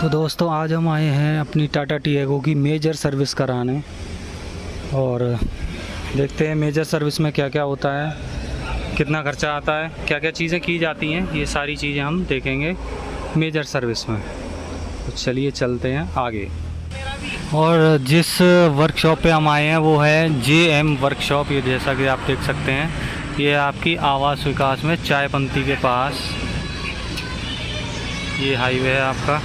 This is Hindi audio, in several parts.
तो दोस्तों आज हम आए हैं अपनी टाटा टियागो की मेजर सर्विस कराने और देखते हैं मेजर सर्विस में क्या क्या होता है, कितना खर्चा आता है, क्या क्या चीज़ें की जाती हैं, ये सारी चीज़ें हम देखेंगे मेजर सर्विस में। तो चलिए चलते हैं आगे। और जिस वर्कशॉप पे हम आए हैं वो है JM वर्कशॉप। ये जैसा कि आप देख सकते हैं, ये आपकी आवास विकास में चायपंती के पास ये हाईवे है आपका।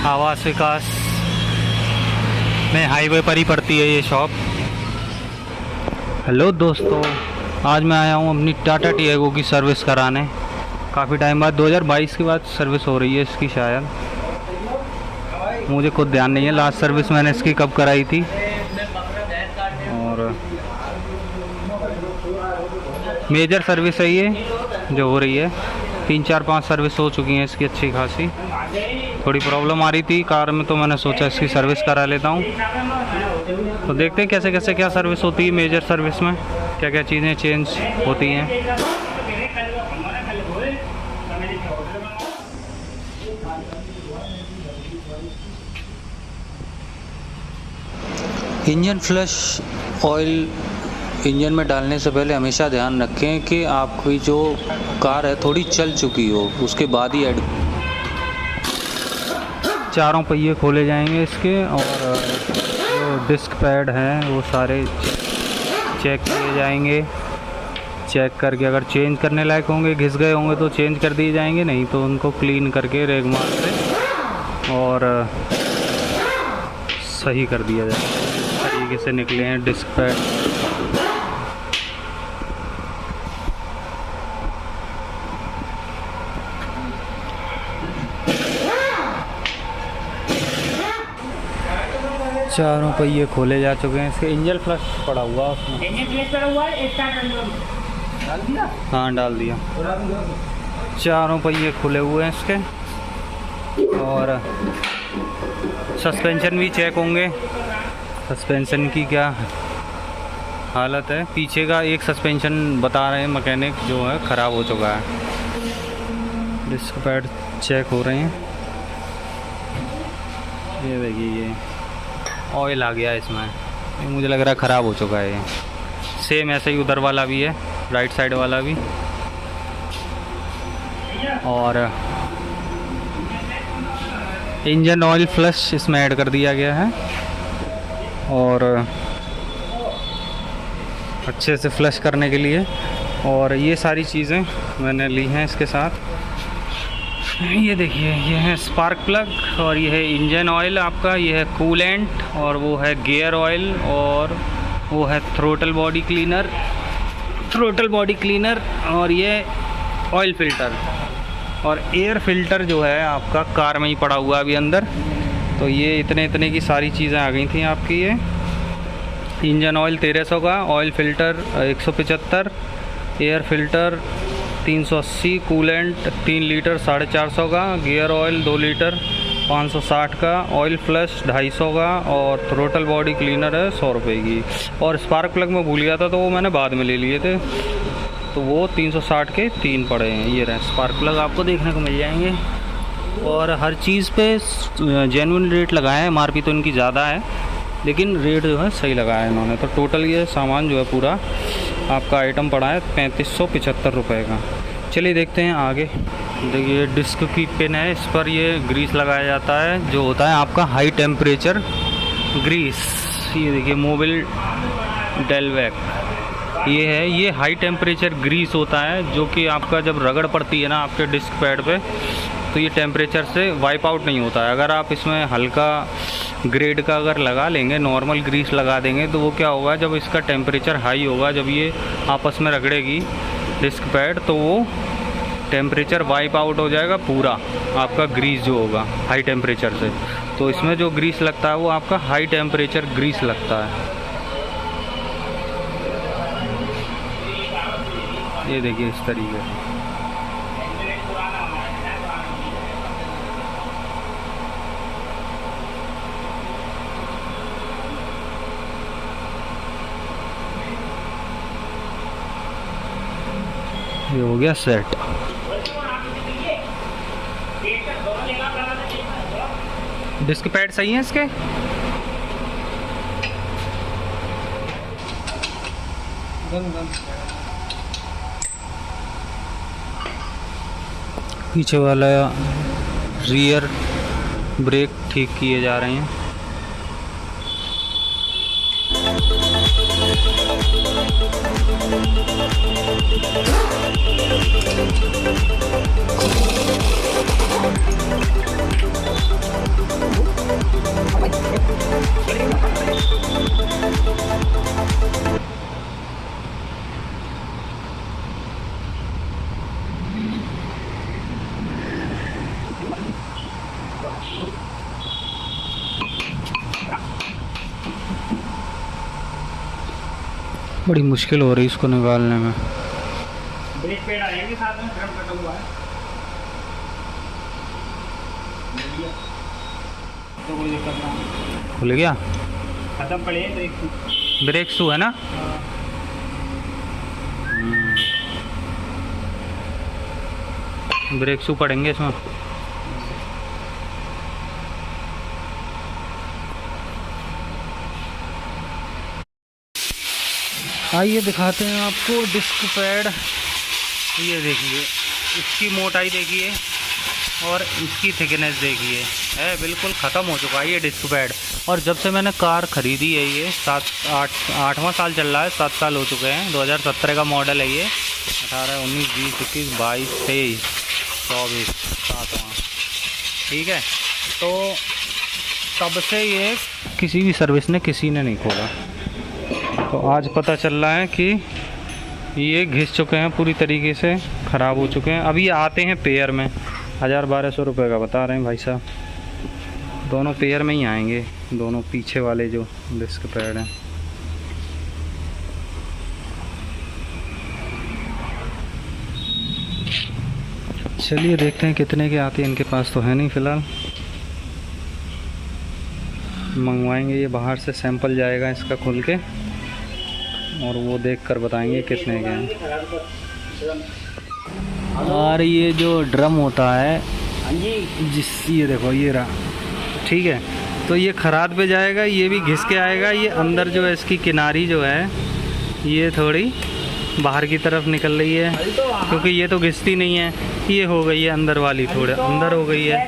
आवास विकास में हाईवे पर ही पड़ती है ये शॉप। हेलो दोस्तों, आज मैं आया हूँ अपनी टाटा टियागो की सर्विस कराने। काफ़ी टाइम बाद 2022 के बाद सर्विस हो रही है इसकी, शायद मुझे खुद ध्यान नहीं है लास्ट सर्विस मैंने इसकी कब कराई थी। और मेजर सर्विस है ये जो हो रही है, 3-4-5 सर्विस हो चुकी हैं इसकी अच्छी खासी। थोड़ी प्रॉब्लम आ रही थी कार में तो मैंने सोचा इसकी सर्विस करा लेता हूँ। तो देखते हैं कैसे कैसे क्या सर्विस होती है मेजर सर्विस में, क्या क्या चीज़ें चेंज होती हैं। इंजन फ्लश ऑयल इंजन में डालने से पहले हमेशा ध्यान रखें कि आपकी जो कार है थोड़ी चल चुकी हो, उसके बाद ही ऐड। चारों पहिए खोले जाएंगे इसके और जो डिस्क पैड हैं वो सारे चेक किए जाएंगे। चेक करके अगर चेंज करने लायक होंगे, घिस गए होंगे तो चेंज कर दिए जाएंगे, नहीं तो उनको क्लीन करके रेगमाल से और सही कर दिया जाएगा। इस तरीके से निकले हैं डिस्क पैड। चारों पहिए खोले जा चुके हैं इसके। इंजन फ्लश पड़ा हुआ उसमें, इंजन फ्लश पड़ा हुआ है, डाल दिया? हाँ डाल दिया। चारों पहिए खुले हुए हैं इसके और सस्पेंशन भी चेक होंगे। सस्पेंशन की क्या हालत है, पीछे का एक सस्पेंशन बता रहे हैं मैकेनिक जो है ख़राब हो चुका है। डिस्क पैड चेक हो रहे हैं। ये देखिए ये ऑयल आ गया इसमें, ये मुझे लग रहा है ख़राब हो चुका है। ये सेम ऐसे ही उधर वाला भी है, राइट साइड वाला भी। और इंजन ऑयल फ्लश इसमें ऐड कर दिया गया है और अच्छे से फ्लश करने के लिए। और ये सारी चीज़ें मैंने ली हैं इसके साथ। ये देखिए ये है स्पार्क प्लग और ये है इंजन ऑयल आपका, ये है कूलेंट और वो है गियर ऑयल और वो है थ्रोटल बॉडी क्लीनर और ये ऑयल फिल्टर और एयर फिल्टर जो है आपका कार में ही पड़ा हुआ अभी अंदर। तो ये इतने की सारी चीज़ें आ गई थी आपकी। ये इंजन ऑयल 1300 का, oil filter 175, air filter 380, coolant 3 litre 450 का, गियर ऑयल 2 लीटर 560 का, ऑयल फ्लश 250 का और थ्रोटल बॉडी क्लीनर है 100 रुपये की। और स्पार्क प्लग में भूल गया था तो वो मैंने बाद में ले लिए थे, तो वो 360 के 3 पड़े हैं। ये रहे स्पार्क प्लग आपको देखने को मिल जाएंगे। और हर चीज़ पे जेन्युइन रेट लगाए हैं, MRP तो इनकी ज़्यादा है लेकिन रेट जो है सही लगाया है इन्होंने। तो टोटल ये सामान जो है पूरा आपका आइटम पड़ा है 3575 रुपये का। चलिए देखते हैं आगे। देखिए डिस्क की पिन है, इस पर ये ग्रीस लगाया जाता है जो होता है आपका हाई टेम्परेचर ग्रीस। ये देखिए मोबिल डेलवैक ये है, ये हाई टेम्परेचर ग्रीस होता है जो कि आपका जब रगड़ पड़ती है ना आपके डिस्क पैड पे तो ये टेम्परेचर से वाइप आउट नहीं होता है। अगर आप इसमें हल्का ग्रेड का अगर लगा लेंगे, नॉर्मल ग्रीस लगा देंगे तो वो क्या होगा, जब इसका टेम्परेचर हाई होगा, जब ये आपस में रगड़ेगी डिस्क पैड तो वो टेम्परेचर वाइप आउट हो जाएगा पूरा आपका ग्रीस जो होगा हाई टेम्परेचर से। तो इसमें जो ग्रीस लगता है वो आपका हाई टेम्परेचर ग्रीस लगता है। ये देखिए इस तरीके से। ये हो गया सेट। डिस्क पैड सही है इसके? पीछे वाला रियर ब्रेक ठीक किए जा रहे हैं। बड़ी मुश्किल हो रही है इसको निकालने में। ब्रेक पैड आएंगे साथ में, ड्रम कटा हुआ है तो कोई दिक्कत ना। खुल गया? खत्म पड़े ब्रेक शू है ना? ब्रेक शू पड़ेंगे इसमें। आइए दिखाते हैं आपको डिस्क पैड। ये देखिए, इसकी मोटाई देखिए और इसकी थिकनेस देखिए, है बिल्कुल ख़त्म हो चुका है ये डिस्क पैड। और जब से मैंने कार ख़रीदी है, ये 8वां साल चल रहा है, 7 साल हो चुके हैं। 2017 का मॉडल है ये। 18, 19, 20, 21, 22, 23, 24, 7वां, ठीक है। तो तब से ये किसी भी सर्विस ने किसी ने नहीं खोला। तो आज पता चल रहा है कि ये घिस चुके हैं, पूरी तरीके से ख़राब हो चुके हैं। अभी आते हैं पेयर में, 1000-1200 रुपये का बता रहे हैं भाई साहब। दोनों पेयर में ही आएंगे, दोनों पीछे वाले जो डिस्क पैड हैं। चलिए देखते हैं कितने के आते हैं। इनके पास तो है नहीं फ़िलहाल, मंगवाएंगे। ये बाहर से सैंपल जाएगा इसका खुल के, और वो देखकर बताएंगे कितने के हैं। और ये जो ड्रम होता है, ये देखो ये रहा, ठीक है। तो ये खराद पे जाएगा, ये भी घिस के आएगा। ये अंदर जो है इसकी किनारी जो है ये थोड़ी बाहर की तरफ निकल रही है, क्योंकि ये तो घिसती नहीं है। ये हो गई है अंदर वाली, थोड़े अंदर हो गई है,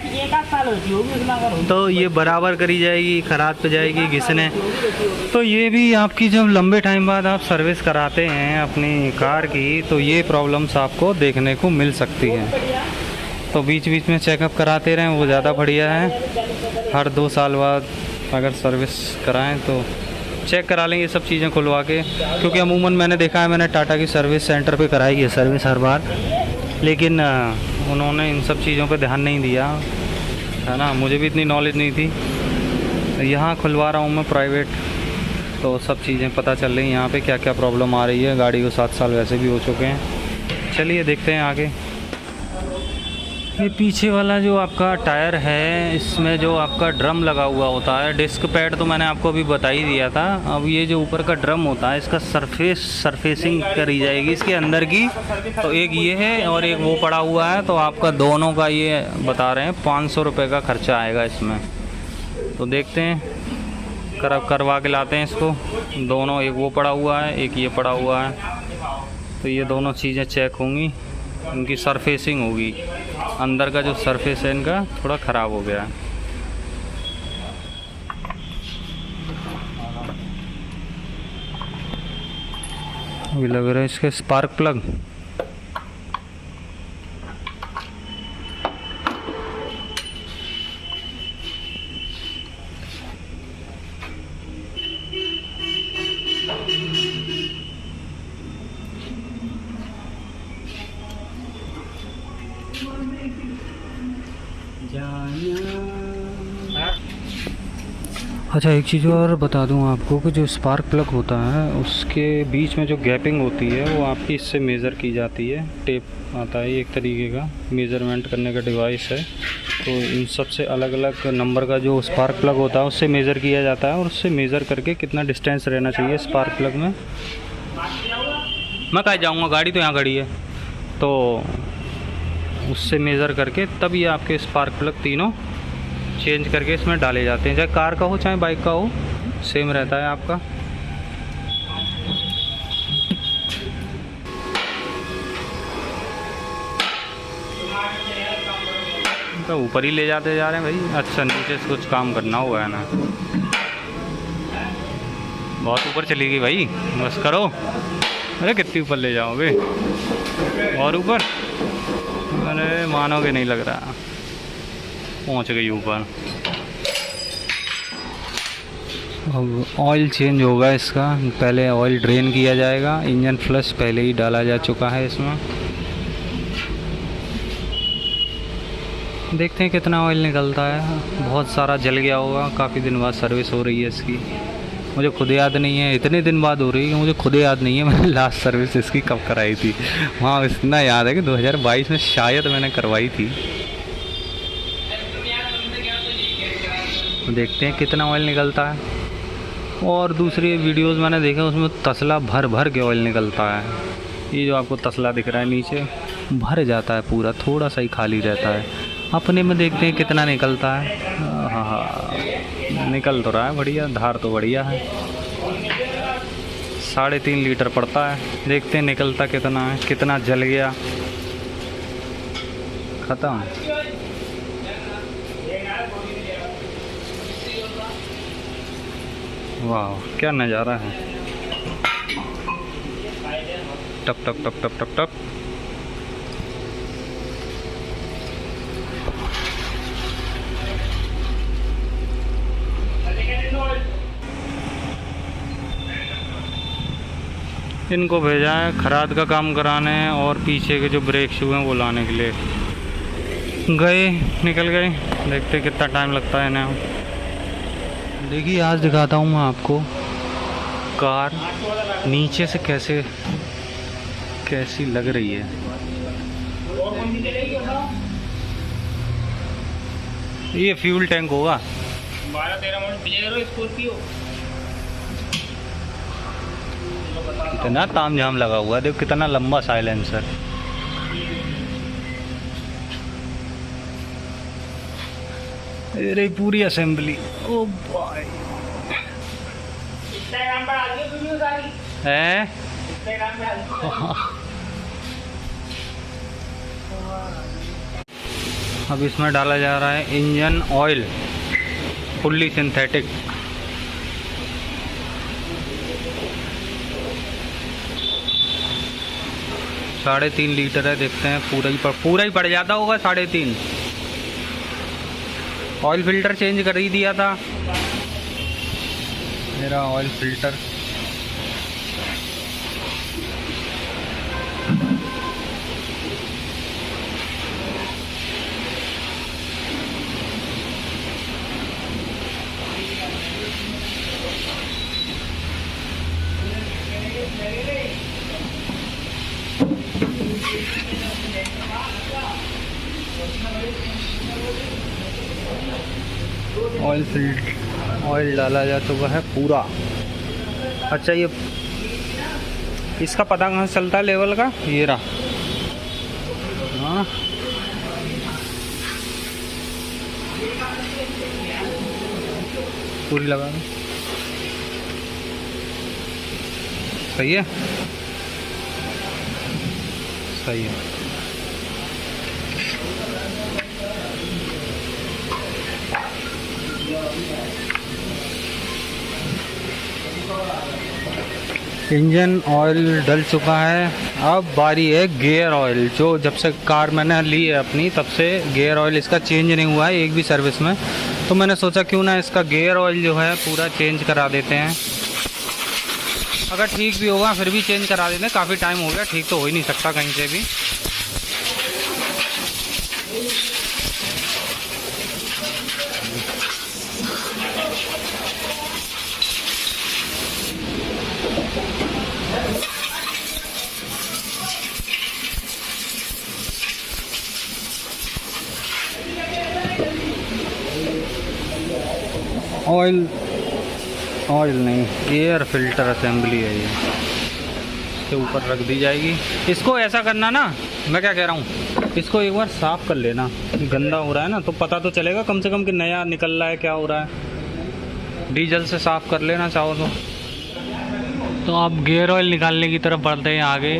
तो ये बराबर करी जाएगी, खराद पे जाएगी घिसने। तो ये भी आपकी जब लंबे टाइम बाद आप सर्विस कराते हैं अपनी कार की, तो ये प्रॉब्लम्स आपको देखने को मिल सकती हैं। तो बीच बीच में चेकअप कराते रहें, वो ज़्यादा बढ़िया है। हर 2 साल बाद अगर सर्विस कराएं तो चेक करा लें ये सब चीज़ें खुलवा के, क्योंकि अमूमन मैंने देखा है, मैंने टाटा की सर्विस सेंटर पे कराई है सर्विस हर बार, लेकिन उन्होंने इन सब चीज़ों पे ध्यान नहीं दिया, है ना। मुझे भी इतनी नॉलेज नहीं थी। यहाँ खुलवा रहा हूँ मैं प्राइवेट, तो सब चीज़ें पता चल रही हैं यहाँ पे क्या क्या प्रॉब्लम आ रही है। गाड़ी को 7 साल वैसे भी हो चुके हैं। चलिए देखते हैं आगे। ये पीछे वाला जो आपका टायर है, इसमें जो आपका ड्रम लगा हुआ होता है, डिस्क पैड तो मैंने आपको अभी बता ही दिया था। अब ये जो ऊपर का ड्रम होता है, इसका सरफेसिंग करी जाएगी इसके अंदर की। तो एक ये है और एक वो पड़ा हुआ है, तो आपका दोनों का ये बता रहे हैं 500 रुपये का खर्चा आएगा इसमें। तो देखते हैं, करवा के लाते हैं इसको। दोनों, एक वो पड़ा हुआ है, एक ये पड़ा हुआ है, तो ये दोनों चीज़ें चेक होंगी, इनकी सरफेसिंग होगी। अंदर का जो सरफेस है इनका थोड़ा ख़राब हो गया है। अभी लग रहा है इसके स्पार्क प्लग। अच्छा, एक चीज़ और बता दूं आपको कि जो स्पार्क प्लग होता है उसके बीच में जो गैपिंग होती है वो आपकी इससे मेज़र की जाती है। टेप आता है एक तरीके का मेज़रमेंट करने का डिवाइस है। तो इन सब से अलग अलग नंबर का जो स्पार्क प्लग होता है उससे मेज़र किया जाता है, और उससे मेज़र करके कितना डिस्टेंस रहना चाहिए स्पार्क प्लग में। मैं कहाँ जाऊँगा, गाड़ी तो यहाँ खड़ी है, तो उससे मेज़र करके तब ये आपके स्पार्क प्लग तीनों चेंज करके इसमें डाले जाते हैं, चाहे कार का हो चाहे बाइक का हो, सेम रहता है आपका। तो ऊपर ही ले जाते जा रहे हैं भाई। अच्छा, नीचे से कुछ काम करना हुआ है ना, बहुत ऊपर चली गई भाई, बस करो। अरे कितनी ऊपर ले जाओगे, और ऊपर, अरे मानोगे नहीं लग रहा, पहुंच गई ऊपर। अब ऑयल चेंज होगा इसका, पहले ऑयल ड्रेन किया जाएगा, इंजन फ्लश पहले ही डाला जा चुका है इसमें। देखते हैं कितना ऑयल निकलता है, बहुत सारा जल गया होगा, काफ़ी दिन बाद सर्विस हो रही है इसकी। मुझे खुद याद नहीं है, इतने दिन बाद हो रही है कि मुझे खुद याद नहीं है मैंने लास्ट सर्विस इसकी कब कराई थी। हाँ, इतना याद है कि 2022 में शायद मैंने करवाई थी। देखते हैं कितना ऑयल निकलता है। और दूसरी वीडियोस मैंने देखा उसमें तसला भर भर के ऑयल निकलता है। ये जो आपको तसला दिख रहा है नीचे भर जाता है पूरा, थोड़ा सा ही खाली रहता है। अपने में देखते हैं कितना निकलता है। हाँ हाँ, निकल तो रहा है बढ़िया, धार तो बढ़िया है। 3.5 लीटर पड़ता है, देखते हैं निकलता कितना है, कितना जल गया। ख़त्म। वाह, क्या नज़ारा है, टप टप टप टप टप टप। इनको भेजा है खराद का काम कराने और पीछे के जो ब्रेक शू हैं वो लाने के लिए। गए, निकल गए, देखते कितना टाइम लगता है इन्हें। देखिए आज दिखाता हूँ मैं आपको कार नीचे से कैसी लग रही है। ये फ्यूल टैंक होगा 12-13 मॉडल पिजेरो स्कॉर्पियो। कितना तामझाम लगा हुआ है, देखो कितना लंबा साइलेंसर। अरे पूरी असेंबली, ओ भाई है। अब इसमें डाला जा रहा है इंजन ऑयल, फुल्ली सिंथेटिक। साढ़े 3 लीटर है, देखते हैं पूरा ही पड़ जाता होगा 3.5। ऑयल फिल्टर चेंज कर ही दिया था मेरा ऑयल फिल्टर। ऑयल डाला जा चुका है पूरा। अच्छा, ये इसका पता कहाँ से चलता है लेवल का, ये रहा। हाँ, पूरी लगा दो, सही है, सही है। इंजन ऑयल डल चुका है। अब बारी है गियर ऑयल, जो जब से कार मैंने ली है अपनी तब से गियर ऑयल इसका चेंज नहीं हुआ है एक भी सर्विस में। तो मैंने सोचा क्यों ना इसका गियर ऑयल जो है पूरा चेंज करा देते हैं। अगर ठीक भी होगा फिर भी चेंज करा देते हैं, काफ़ी टाइम हो गया, ठीक तो हो ही नहीं सकता कहीं से भी। ऑयल नहीं, एयर फिल्टर असेंबली है ये, इसके ऊपर रख दी जाएगी। इसको ऐसा करना ना मैं क्या कह रहा हूँ, इसको एक बार साफ़ कर लेना, गंदा हो रहा है ना, तो पता तो चलेगा कम से कम कि नया निकल रहा है क्या हो रहा है। डीजल से साफ़ कर लेना चाहो तो आप गियर ऑयल निकालने की तरफ बढ़ते हैं आगे।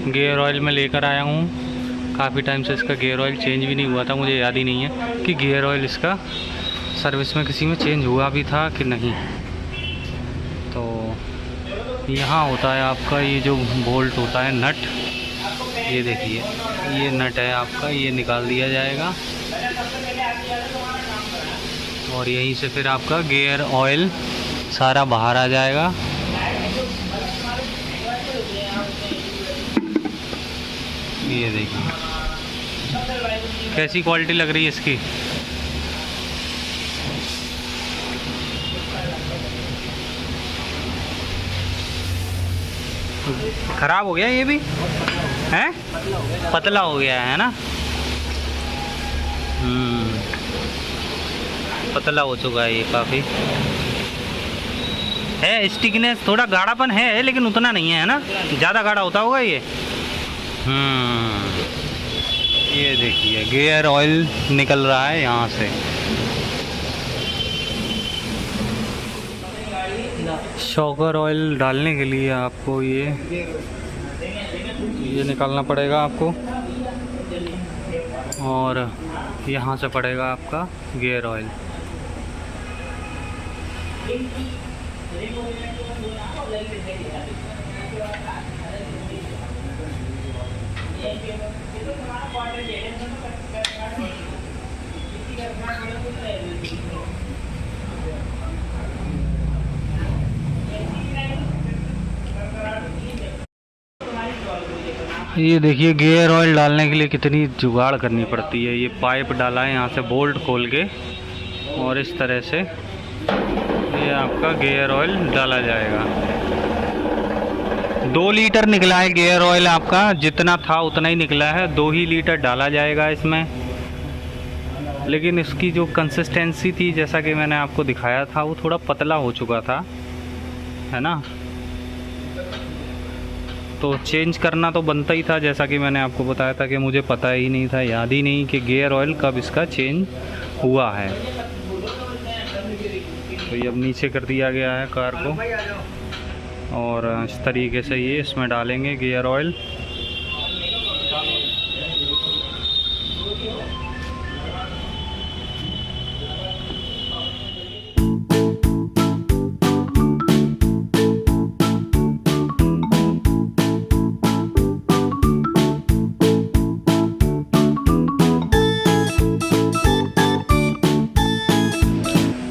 गियर ऑयल मैं लेकर आया हूँ, काफ़ी टाइम से इसका गियर ऑयल चेंज भी नहीं हुआ था, मुझे याद ही नहीं है कि गियर ऑयल इसका सर्विस में किसी में चेंज हुआ भी था कि नहीं। तो यहाँ होता है आपका ये जो बोल्ट होता है नट, ये देखिए ये नट है आपका, ये निकाल दिया जाएगा और यहीं से फिर आपका गियर ऑयल सारा बाहर आ जाएगा। ये देखिए कैसी क्वालिटी लग रही है इसकी। खराब हो गया ये भी है, पतला हो गया है ना। पतला हो चुका है ये काफ़ी, है स्टिकनेस, थोड़ा गाढ़ापन है लेकिन उतना नहीं है ना, ज़्यादा गाढ़ा होता होगा ये। ये देखिए गियर ऑयल निकल रहा है यहाँ से। शॉकर ऑयल डालने के लिए आपको ये निकालना पड़ेगा आपको, और यहाँ से पड़ेगा आपका गियर ऑयल। ये देखिए गियर ऑयल डालने के लिए कितनी जुगाड़ करनी पड़ती है। ये पाइप डाला है यहाँ से बोल्ट खोल के, और इस तरह से ये आपका गियर ऑयल डाला जाएगा। 2 लीटर निकला है गियर ऑयल आपका, जितना था उतना ही निकला है, 2 ही लीटर डाला जाएगा इसमें। लेकिन इसकी जो कंसिस्टेंसी थी जैसा कि मैंने आपको दिखाया था वो थोड़ा पतला हो चुका था, है ना, तो चेंज करना तो बनता ही था। जैसा कि मैंने आपको बताया था कि मुझे पता ही नहीं था, याद ही नहीं कि गियर ऑयल कब इसका चेंज हुआ है। तो ये अब नीचे कर दिया गया है कार को, और इस तरीके से ये इसमें डालेंगे गियर ऑयल।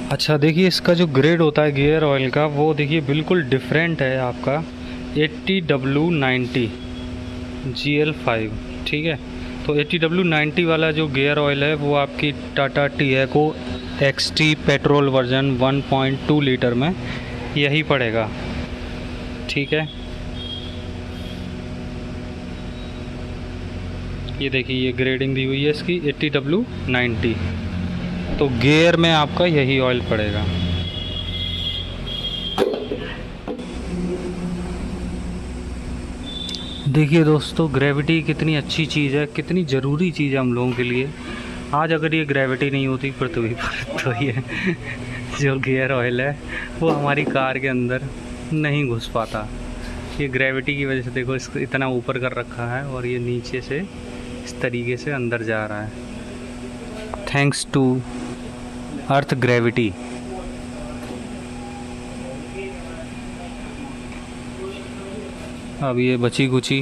अच्छा देखिए इसका जो ग्रेड होता है गियर ऑयल का, वो देखिए बिल्कुल डिफरेंट है आपका 80W90 GL5, ठीक है। तो 80W90 वाला जो गियर ऑयल है वो आपकी Tata Tiago XT petrol version 1.2 litre में यही पड़ेगा, ठीक है। ये देखिए ये ग्रेडिंग दी हुई है इसकी 80W90, तो गियर में आपका यही ऑयल पड़ेगा। देखिए दोस्तों ग्रेविटी कितनी अच्छी चीज़ है, कितनी ज़रूरी चीज़ है हम लोगों के लिए। आज अगर ये ग्रेविटी नहीं होती पृथ्वी पर तो ये जो गियर ऑयल है वो हमारी कार के अंदर नहीं घुस पाता। ये ग्रेविटी की वजह से देखो इसको इतना ऊपर कर रखा है और ये नीचे से इस तरीके से अंदर जा रहा है, थैंक्स टू अर्थ ग्रेविटी। अब ये बची कुची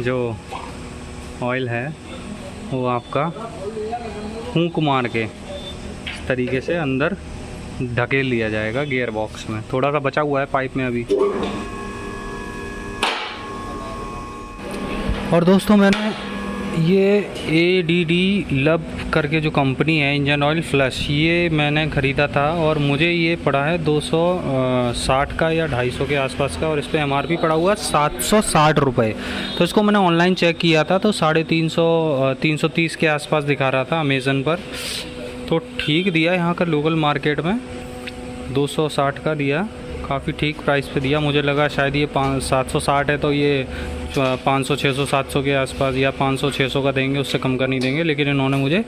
जो ऑयल है वो आपका फूंक मार के इस तरीके से अंदर ढकेल लिया जाएगा गियर बॉक्स में। थोड़ा सा बचा हुआ है पाइप में अभी। और दोस्तों मैंने ये ADD लब करके जो कंपनी है इंजन ऑयल फ्लश, ये मैंने ख़रीदा था और मुझे ये पड़ा है 260 का या 250 के आसपास का, और इस पर MRP पड़ा हुआ 760 रुपये। तो इसको मैंने ऑनलाइन चेक किया था तो 350 330 के आसपास दिखा रहा था अमेज़न पर। तो ठीक दिया यहाँ का लोकल मार्केट में 260 का दिया, काफ़ी ठीक प्राइस पे दिया। मुझे लगा शायद ये 760 है तो ये 500 600 700 के आसपास या 500 600 का देंगे, उससे कम का नहीं देंगे। लेकिन इन्होंने मुझे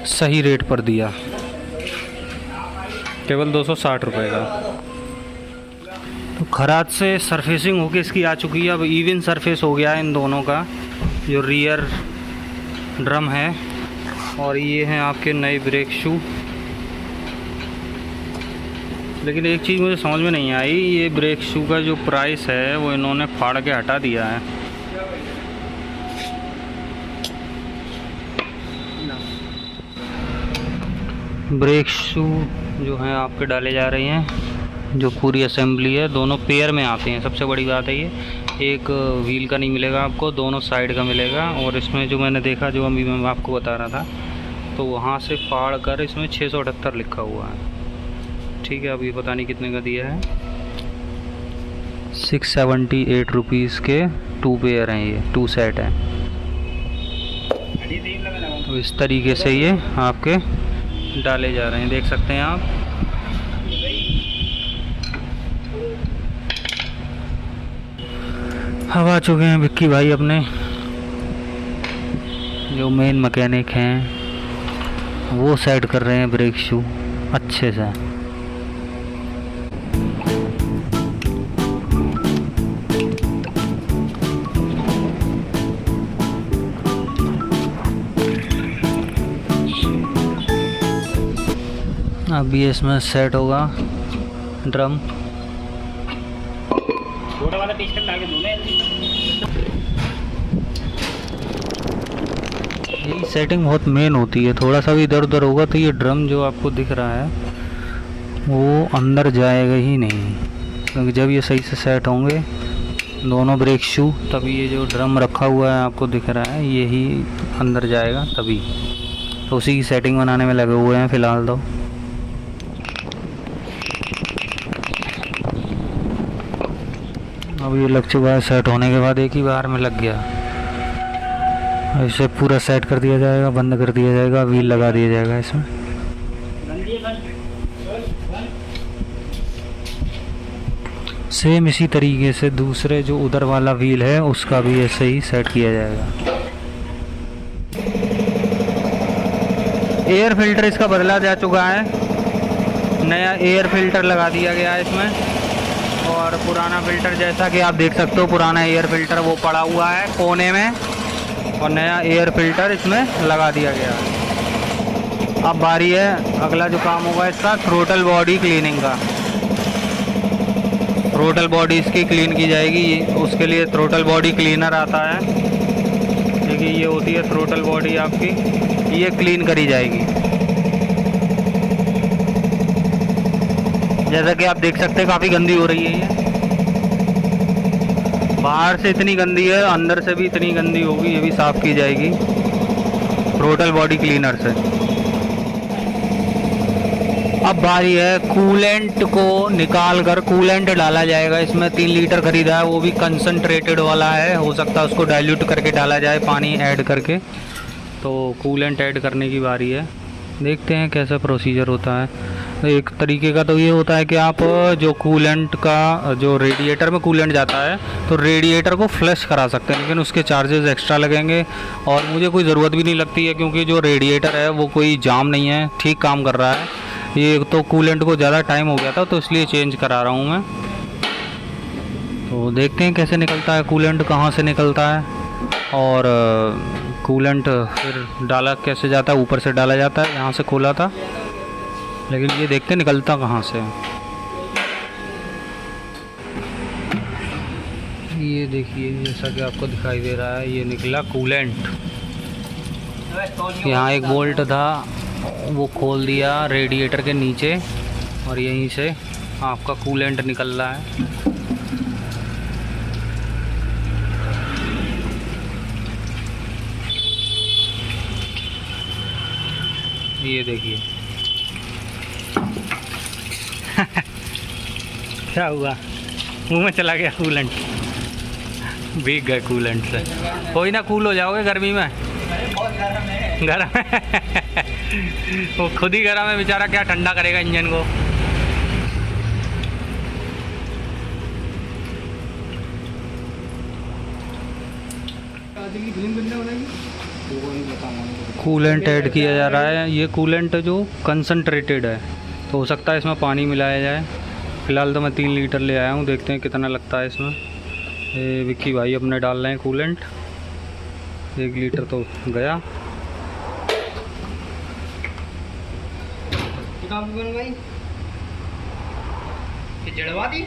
सही रेट पर दिया, केवल 260 रुपये का। तो खराद से सरफेसिंग होके इसकी आ चुकी है। अब इवन सरफेस हो गया है इन दोनों का, जो रियर ड्रम है और ये हैं आपके नए ब्रेक शू। लेकिन एक चीज़ मुझे समझ में नहीं आई, ये ब्रेक शू का जो प्राइस है वो इन्होंने फाड़ के हटा दिया है। ब्रेक शू जो हैं आपके डाले जा रहे हैं, जो पूरी असेंबली है, दोनों पेयर में आते हैं। सबसे बड़ी बात है ये, एक व्हील का नहीं मिलेगा आपको, दोनों साइड का मिलेगा। और इसमें जो मैंने देखा, जो अभी मैं आपको बता रहा था, तो वहाँ से फाड़ कर इसमें 678 लिखा हुआ है। ठीक है, अब ये पता नहीं कितने का दिया है। 678 रुपीज़ के 2 पेयर हैं, ये 2 सेट हैं। तो इस तरीके से ये आपके डाले जा रहे हैं, देख सकते हैं आप। अब आ चुके हैं विक्की भाई अपने, जो मेन मैकेनिक हैं, वो सेट कर रहे हैं ब्रेक शू अच्छे से। अभी इसमें सेट होगा ड्रम। छोटा वाला पिस्टन लाके दूं मैं। यही सेटिंग बहुत मेन होती है, थोड़ा सा भी इधर उधर होगा तो ये ड्रम जो आपको दिख रहा है वो अंदर जाएगा ही नहीं। क्योंकि जब ये सही से सेट होंगे दोनों ब्रेक शू, तभी ये जो ड्रम रखा हुआ है आपको दिख रहा है यही अंदर जाएगा तभी। तो उसी की सेटिंग बनाने में लगे हुए हैं फ़िलहाल। तो अब ये लग चुका है, सेट होने के बाद एक ही बार में लग गया। इसे पूरा सेट कर दिया जाएगा, बंद कर दिया जाएगा, व्हील लगा दिया जाएगा इसमें। सेम इसी तरीके से दूसरे जो उधर वाला व्हील है उसका भी ऐसे ही सेट किया जाएगा। एयर फिल्टर इसका बदला जा चुका है, नया एयर फिल्टर लगा दिया गया है इसमें। और पुराना फ़िल्टर जैसा कि आप देख सकते हो, पुराना एयर फिल्टर वो पड़ा हुआ है कोने में, और नया एयर फिल्टर इसमें लगा दिया गया है। अब बारी है अगला जो काम होगा इसका, थ्रोटल बॉडी क्लीनिंग का। थ्रोटल बॉडी इसकी क्लीन की जाएगी, उसके लिए थ्रोटल बॉडी क्लीनर आता है। देखिए ये होती है थ्रोटल बॉडी आपकी, ये क्लीन करी जाएगी। जैसा कि आप देख सकते हैं काफ़ी गंदी हो रही है ये, बाहर से इतनी गंदी है, अंदर से भी इतनी गंदी होगी, ये भी साफ़ की जाएगी थ्रोटल बॉडी क्लीनर से। अब बारी है कूलेंट को निकाल कर, कूलेंट डाला जाएगा इसमें। 3 लीटर खरीदा है, वो भी कंसंट्रेटेड वाला है, हो सकता है उसको डाइल्यूट करके डाला जाए पानी ऐड करके। तो कूलेंट ऐड करने की बारी है, देखते हैं कैसा प्रोसीजर होता है। एक तरीके का तो ये होता है कि आप जो कूलेंट का, जो रेडिएटर में कूलेंट जाता है तो रेडिएटर को फ्लश करा सकते हैं, लेकिन उसके चार्जेस एक्स्ट्रा लगेंगे। और मुझे कोई ज़रूरत भी नहीं लगती है, क्योंकि जो रेडिएटर है वो कोई जाम नहीं है, ठीक काम कर रहा है। ये तो कूलेंट को ज़्यादा टाइम हो गया था तो इसलिए चेंज करा रहा हूँ मैं। तो देखते हैं कैसे निकलता है कूलेंट, कहाँ से निकलता है, और कूलेंट फिर डाला कैसे जाता है। ऊपर से डाला जाता है, यहाँ से खोला था, लेकिन ये देखते निकलता कहाँ से। ये देखिए जैसा कि आपको दिखाई दे रहा है, ये निकला कूलेंट। यहाँ एक बोल्ट था वो खोल दिया रेडिएटर के नीचे, और यहीं से आपका कूलेंट निकल रहा है। ये देखिए क्या हुआ, मुंह में चला गया कूलेंट, भीग गए कूलेंट से। कोई ना, कूल हो जाओगे गर्मी में। गर्म वो खुद ही गर्म है बेचारा, क्या ठंडा करेगा इंजन को। कूलेंट ऐड किया जा रहा है। ये कूलेंट जो कंसंट्रेटेड है, तो हो सकता है इसमें पानी मिलाया जाए। फ़िलहाल तो मैं 3 लीटर ले आया हूँ, देखते हैं कितना लगता है इसमें। ये विक्की भाई अपने डाल रहे हैं कूलेंट। 1 लीटर तो गया। जड़वा दी।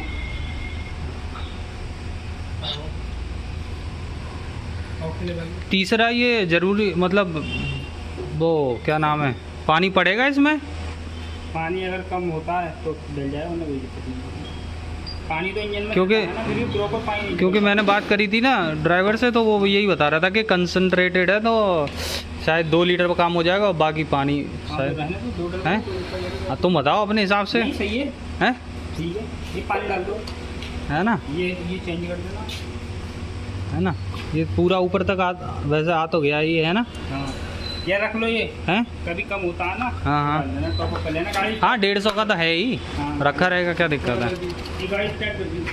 तीसरा ये ज़रूरी, मतलब वो क्या नाम है, पानी पड़ेगा इसमें? पानी अगर कम होता है तो डल जाए, वरना कोई दिक्कत नहीं। पानी तो इंजन में क्योंकि है ना, फिर भी प्रॉपर पानी नहीं क्योंकि मैंने बात करी थी ना ड्राइवर से, तो वो यही बता रहा था कि कंसंट्रेटेड है, तो शायद 2 लीटर पर काम हो जाएगा और बाकी पानी शायद है। हाँ, तुम बताओ अपने हिसाब से। नहीं, सही है, हैं? ठीक है। ये पानी डाल दो, है ना? ये चेंज कर देना, है ना? ये पूरा ऊपर तक वैसे आ तो गया ये, है ना? हाँ। ये रख लो, ये हैं? कभी कम होता है ना। हाँ टॉप कर लेना गाड़ी। हाँ, 150 का तो है ही, हाँ। रखा रहेगा, क्या दिक्कत है? ये गाड़ी स्टार्ट कर दी।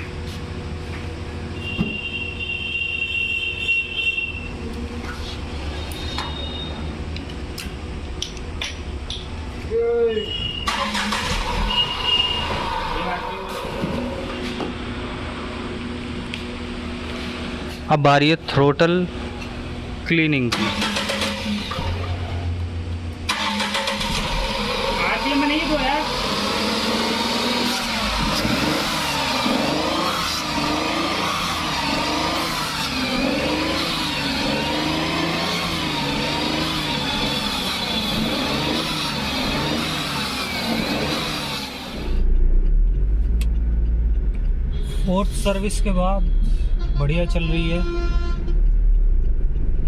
अब बारी है थ्रोटल क्लीनिंग की। आरपीएम में नहीं धोया। फोर्थ सर्विस के बाद बढ़िया चल रही है,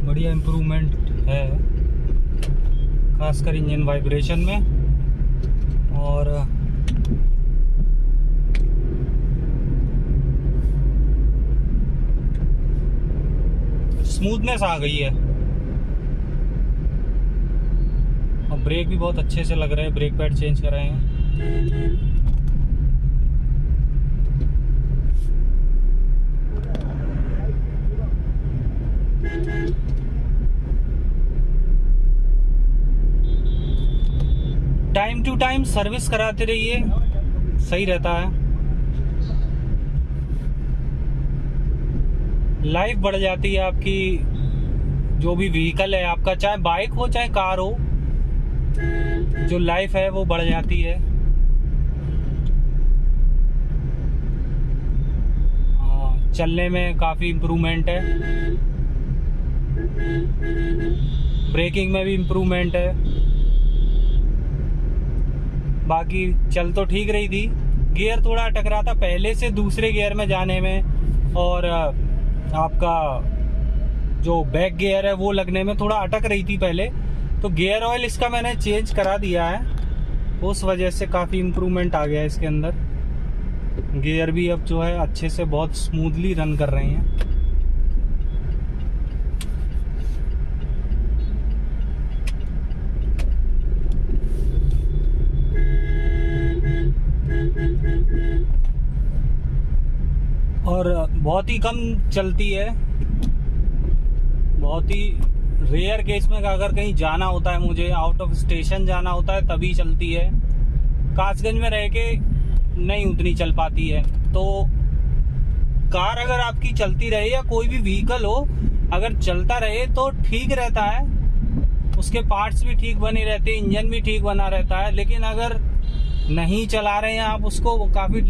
बढ़िया इम्प्रूवमेंट है, खासकर इंजन वाइब्रेशन में। और स्मूथनेस आ गई है, और ब्रेक भी बहुत अच्छे से लग रहे हैं। ब्रेक पैड चेंज कर रहे हैं। टाइम टू टाइम सर्विस कराते रहिए, सही रहता है। लाइफ बढ़ जाती है आपकी, जो भी व्हीकल है आपका, चाहे बाइक हो चाहे कार हो, जो लाइफ है वो बढ़ जाती है। चलने में काफ़ी इम्प्रूवमेंट है, ब्रेकिंग में भी इम्प्रूवमेंट है। बाकी चल तो ठीक रही थी, गियर थोड़ा अटक रहा था पहले से दूसरे गियर में जाने में, और आपका जो बैक गियर है वो लगने में थोड़ा अटक रही थी पहले। तो गियर ऑयल इसका मैंने चेंज करा दिया है, उस वजह से काफ़ी इम्प्रूवमेंट आ गया है इसके अंदर। गियर भी अब जो है अच्छे से बहुत स्मूथली रन कर रहे हैं। और बहुत ही कम चलती है, बहुत ही रेयर केस में अगर कहीं जाना होता है, मुझे आउट ऑफ स्टेशन जाना होता है, तभी चलती है। कासगंज में रह के नहीं उतनी चल पाती है। तो कार अगर आपकी चलती रहे या कोई भी व्हीकल हो अगर चलता रहे तो ठीक रहता है, उसके पार्ट्स भी ठीक बने रहते हैं, इंजन भी ठीक बना रहता है। लेकिन अगर नहीं चला रहे हैं आप उसको, काफ़ी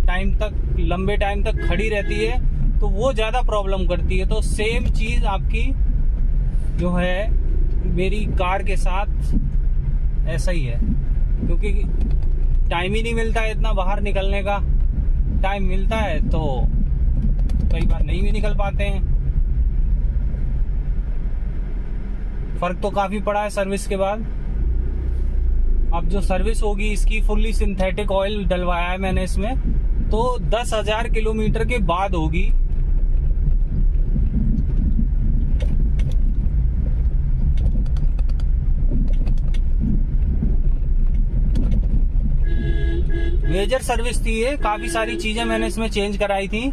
टाइम तक, लंबे टाइम तक खड़ी रहती है, तो वो ज़्यादा प्रॉब्लम करती है। तो सेम चीज़ आपकी जो है मेरी कार के साथ ऐसा ही है, क्योंकि टाइम ही नहीं मिलता है इतना बाहर निकलने का। टाइम मिलता है तो कई बार नहीं भी निकल पाते हैं। फर्क तो काफ़ी पड़ा है सर्विस के बाद। अब जो सर्विस होगी इसकी, फुल्ली सिंथेटिक ऑयल डलवाया है मैंने इसमें, तो 10,000 किलोमीटर के बाद होगी। मेजर सर्विस थी ये, काफी सारी चीजें मैंने इसमें चेंज कराई थी।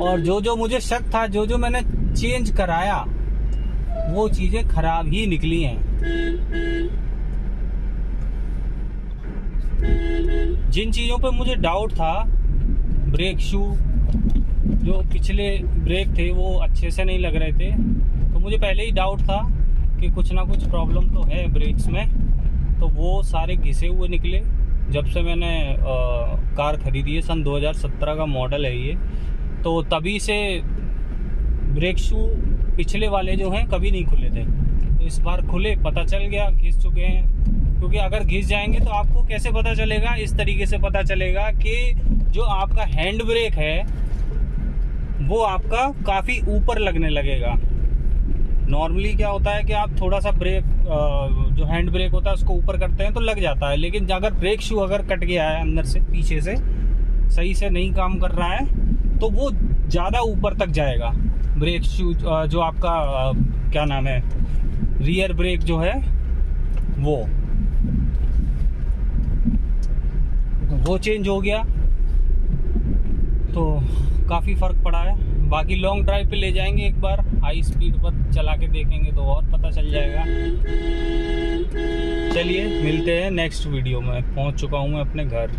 और जो जो मुझे शक था, जो जो मैंने चेंज कराया, वो चीजें खराब ही निकली हैं। जिन चीजों पे मुझे डाउट था, ब्रेक शू जो पिछले ब्रेक थे वो अच्छे से नहीं लग रहे थे, तो मुझे पहले ही डाउट था कि कुछ ना कुछ प्रॉब्लम तो है ब्रेक्स में। तो वो सारे घिसे हुए निकले। जब से मैंने कार खरीदी है, सन 2017 का मॉडल है ये, तो तभी से ब्रेक शू पिछले वाले जो हैं कभी नहीं खुले थे। तो इस बार खुले, पता चल गया घिस चुके हैं। क्योंकि अगर घिस जाएंगे तो आपको कैसे पता चलेगा? इस तरीके से पता चलेगा कि जो आपका हैंड ब्रेक है वो आपका काफ़ी ऊपर लगने लगेगा। नॉर्मली क्या होता है कि आप थोड़ा सा ब्रेक, जो हैंड ब्रेक होता है उसको ऊपर करते हैं तो लग जाता है, लेकिन अगर ब्रेक शू अगर कट गया है अंदर से, पीछे से सही से नहीं काम कर रहा है, तो वो ज़्यादा ऊपर तक जाएगा। ब्रेक शू जो आपका क्या नाम है, रियर ब्रेक जो है वो चेंज हो गया, तो काफ़ी फ़र्क पड़ा है। बाकी लॉन्ग ड्राइव पे ले जाएंगे, एक बार हाई स्पीड पर चला के देखेंगे तो और पता चल जाएगा। चलिए मिलते हैं नेक्स्ट वीडियो में। पहुंच चुका हूं मैं अपने घर।